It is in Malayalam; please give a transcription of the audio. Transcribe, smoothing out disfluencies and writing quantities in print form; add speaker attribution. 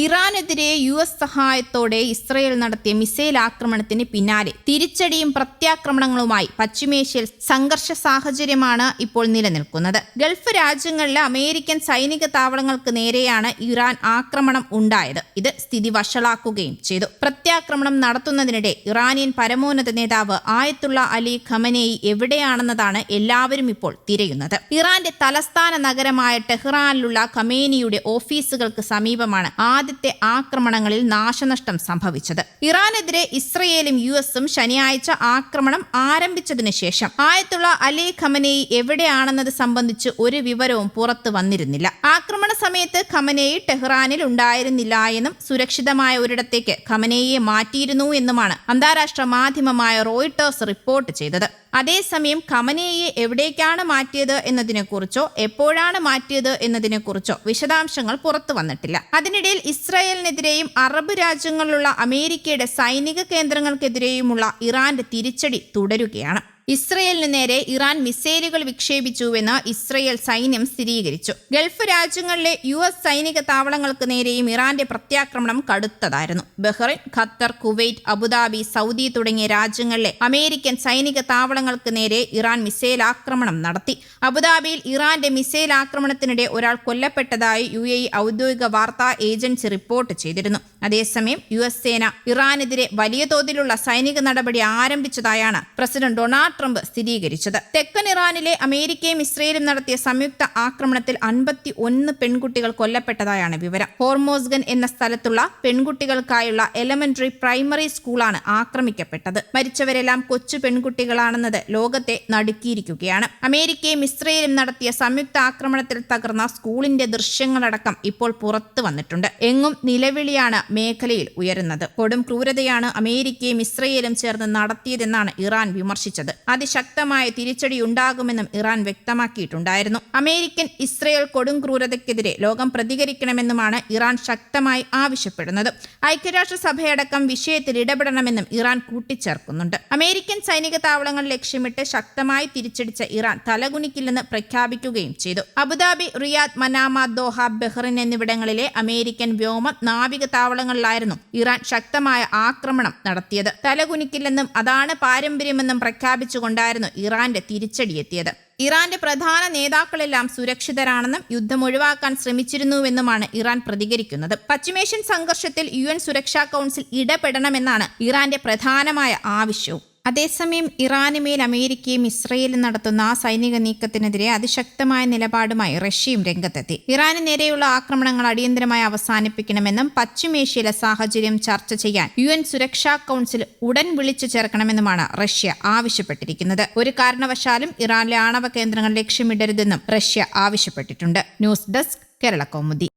Speaker 1: ഇറാനെതിരെ US സഹായത്തോടെ ഇസ്രയേൽ നടത്തിയ മിസൈൽ ആക്രമണത്തിന് പിന്നാലെ തിരിച്ചടിയും പ്രത്യാക്രമണങ്ങളുമായി പശ്ചിമേഷ്യയിൽ സംഘർഷ സാഹചര്യമാണ് ഇപ്പോൾ നിലനിൽക്കുന്നത്. ഗൾഫ് രാജ്യങ്ങളിലെ അമേരിക്കൻ സൈനിക താവളങ്ങൾക്ക് നേരെയാണ് ഇറാൻ ആക്രമണം ഉണ്ടായത്. ഇത് സ്ഥിതി വഷളാക്കുകയും ചെയ്തു. പ്രത്യാക്രമണം നടത്തുന്നതിനിടെ ഇറാനിയൻ പരമോന്നത നേതാവ് ആയത്തുള്ള അലി ഖമനേയി എവിടെയാണെന്നതാണ് എല്ലാവരും ഇപ്പോൾ തിരയുന്നത്. ഇറാന്റെ തലസ്ഥാന നഗരമായ ടെഹ്റാനിലുള്ള ഖമേനിയുടെ ഓഫീസുകൾക്ക് സമീപമാണ് ആദ്യത്തെ ആക്രമണങ്ങളിൽ നാശനഷ്ടം സംഭവിച്ചത്. ഇറാനെതിരെ ഇസ്രയേലും US-ഉം ശനിയാഴ്ച ആക്രമണം ആരംഭിച്ചതിനു ശേഷം ആയത്തുള്ള അലി ഖമനേയി എവിടെയാണെന്നത് സംബന്ധിച്ച് ഒരു വിവരവും പുറത്തു വന്നിരുന്നില്ല. ആക്രമണ സമയത്ത് ഖമനേയി ടെഹ്റാനിൽ ഉണ്ടായിരുന്നില്ല എന്നും സുരക്ഷിതമായ ഒരിടത്തേക്ക് ഖമനേയിയെ മാറ്റിയിരുന്നു എന്നുമാണ് അന്താരാഷ്ട്ര മാധ്യമമായ റോയിട്ടേഴ്സ് റിപ്പോർട്ട് ചെയ്തത്. അതേസമയം ഖമനേയിയെ എവിടേക്കാണ് മാറ്റിയത് എന്നതിനെക്കുറിച്ചോ എപ്പോഴാണ് മാറ്റിയത് എന്നതിനെക്കുറിച്ചോ വിശദാംശങ്ങൾ പുറത്തു വന്നിട്ടില്ല. അതിനിടയിൽ ഇസ്രായേലിനെതിരെയും അറബ് രാജ്യങ്ങളിലുള്ള അമേരിക്കയുടെ സൈനിക കേന്ദ്രങ്ങൾക്കെതിരെയുമുള്ള ഇറാന്റെ തിരിച്ചടി തുടരുകയാണ്. ഇസ്രയേലിന് നേരെ ഇറാൻ മിസൈലുകൾ വിക്ഷേപിച്ചുവെന്ന് ഇസ്രയേൽ സൈന്യം സ്ഥിരീകരിച്ചു. ഗൾഫ് രാജ്യങ്ങളിലെ US സൈനിക താവളങ്ങൾക്ക് നേരെയും ഇറാന്റെ പ്രത്യാക്രമണം കടുത്തതായിരുന്നു. Bahrain, Qatar, Kuwait, Abu Dhabi, Saudi തുടങ്ങിയ രാജ്യങ്ങളിലെ അമേരിക്കൻ സൈനിക താവളങ്ങൾക്ക് നേരെ ഇറാൻ മിസൈൽ ആക്രമണം നടത്തി. അബുദാബിയിൽ ഇറാന്റെ മിസൈൽ ആക്രമണത്തിനിടെ ഒരാൾ കൊല്ലപ്പെട്ടതായി UAE ഔദ്യോഗിക വാർത്താ ഏജൻസി റിപ്പോർട്ട് ചെയ്തിരുന്നു. അതേസമയം US സേന ഇറാനെതിരെ വലിയ തോതിലുള്ള സൈനിക നടപടി ആരംഭിച്ചതായാണ് പ്രസിഡന്റ് ഡൊണാൾഡ് ട്രംപ് സ്ഥിരീകരിച്ചത്. തെക്കൻ ഇറാനിലെ അമേരിക്കയും ഇസ്രയേലും നടത്തിയ സംയുക്ത ആക്രമണത്തിൽ 51 പെൺകുട്ടികൾ കൊല്ലപ്പെട്ടതായാണ് വിവരം. ഹോർമോസ്ഗൻ എന്ന സ്ഥലത്തുള്ള പെൺകുട്ടികൾക്കായുള്ള എലമെന്ററി പ്രൈമറി സ്കൂളാണ് ആക്രമിക്കപ്പെട്ടത്. മരിച്ചവരെല്ലാം കൊച്ചു പെൺകുട്ടികളാണെന്നത് ലോകത്തെ നടുക്കിയിരിക്കുകയാണ്. അമേരിക്കയും ഇസ്രയേലും നടത്തിയ സംയുക്ത ആക്രമണത്തിൽ തകർന്ന സ്കൂളിന്റെ ദൃശ്യങ്ങളടക്കം ഇപ്പോൾ പുറത്തു വന്നിട്ടുണ്ട്. എങ്ങും നിലവിളിയാണ് മേഖലയിൽ ഉയരുന്നത്. കൊടും ക്രൂരതയാണ് അമേരിക്കയും ഇസ്രയേലും ചേർന്ന് നടത്തിയതെന്നാണ് ഇറാൻ വിമർശിച്ചത്. അതിശക്തമായ തിരിച്ചടി ഉണ്ടാകുമെന്നും ഇറാൻ വ്യക്തമാക്കിയിട്ടുണ്ടായിരുന്നു. അമേരിക്കൻ ഇസ്രയേൽ കൊടും ക്രൂരതയ്ക്കെതിരെ ലോകം പ്രതികരിക്കണമെന്നുമാണ് ഇറാൻ ശക്തമായി ആവശ്യപ്പെടുന്നത്. ഐക്യരാഷ്ട്രസഭയടക്കം വിഷയത്തിൽ ഇടപെടണമെന്നും ഇറാൻ കൂട്ടിച്ചേർക്കുന്നുണ്ട്. അമേരിക്കൻ സൈനിക താവളങ്ങൾ ലക്ഷ്യമിട്ട് ശക്തമായി തിരിച്ചടിച്ച ഇറാൻ തലകുനിക്കില്ലെന്ന് പ്രഖ്യാപിക്കുകയും ചെയ്തു. Abu Dhabi, Riyadh, Manama, Doha, Bahrain എന്നിവിടങ്ങളിലെ അമേരിക്കൻ വ്യോമ നാവിക താവളങ്ങളിലായിരുന്നു ഇറാൻ ശക്തമായ ആക്രമണം നടത്തിയത്. തലകുനിക്കില്ലെന്നും അതാണ് പാരമ്പര്യമെന്നും പ്രഖ്യാപിച്ചുകൊണ്ടായിരുന്നു ഇറാന്റെ തിരിച്ചടിയെത്തിയത്. ഇറാന്റെ പ്രധാന നേതാക്കളെല്ലാം സുരക്ഷിതരാണെന്നും യുദ്ധം ഒഴിവാക്കാൻ ശ്രമിച്ചിരുന്നുവെന്നുമാണ് ഇറാൻ പ്രതികരിക്കുന്നത്. പശ്ചിമേഷ്യൻ സംഘർഷത്തിൽ UN സുരക്ഷാ കൗൺസിൽ ഇടപെടണമെന്നാണ് ഇറാന്റെ പ്രധാനമായ ആവശ്യവും. അതേസമയം ഇറാന് മേൽ അമേരിക്കയും ഇസ്രയേലും നടത്തുന്ന സൈനിക നീക്കത്തിനെതിരെ അതിശക്തമായ നിലപാടുമായി റഷ്യയും രംഗത്തെത്തി. ഇറാന് നേരെയുള്ള ആക്രമണങ്ങൾ അടിയന്തരമായി അവസാനിപ്പിക്കണമെന്നും പശ്ചിമേഷ്യയിലെ സാഹചര്യം ചർച്ച ചെയ്യാൻ UN സുരക്ഷാ കൗൺസിൽ ഉടൻ വിളിച്ചു ചേർക്കണമെന്നുമാണ് റഷ്യ ആവശ്യപ്പെട്ടിരിക്കുന്നത്. ഒരു കാരണവശാലും ഇറാനിലെ ആണവ കേന്ദ്രങ്ങൾ ലക്ഷ്യമിടരുതെന്നും റഷ്യ ആവശ്യപ്പെട്ടിട്ടുണ്ട്. News desk, Kerala Kaumudi.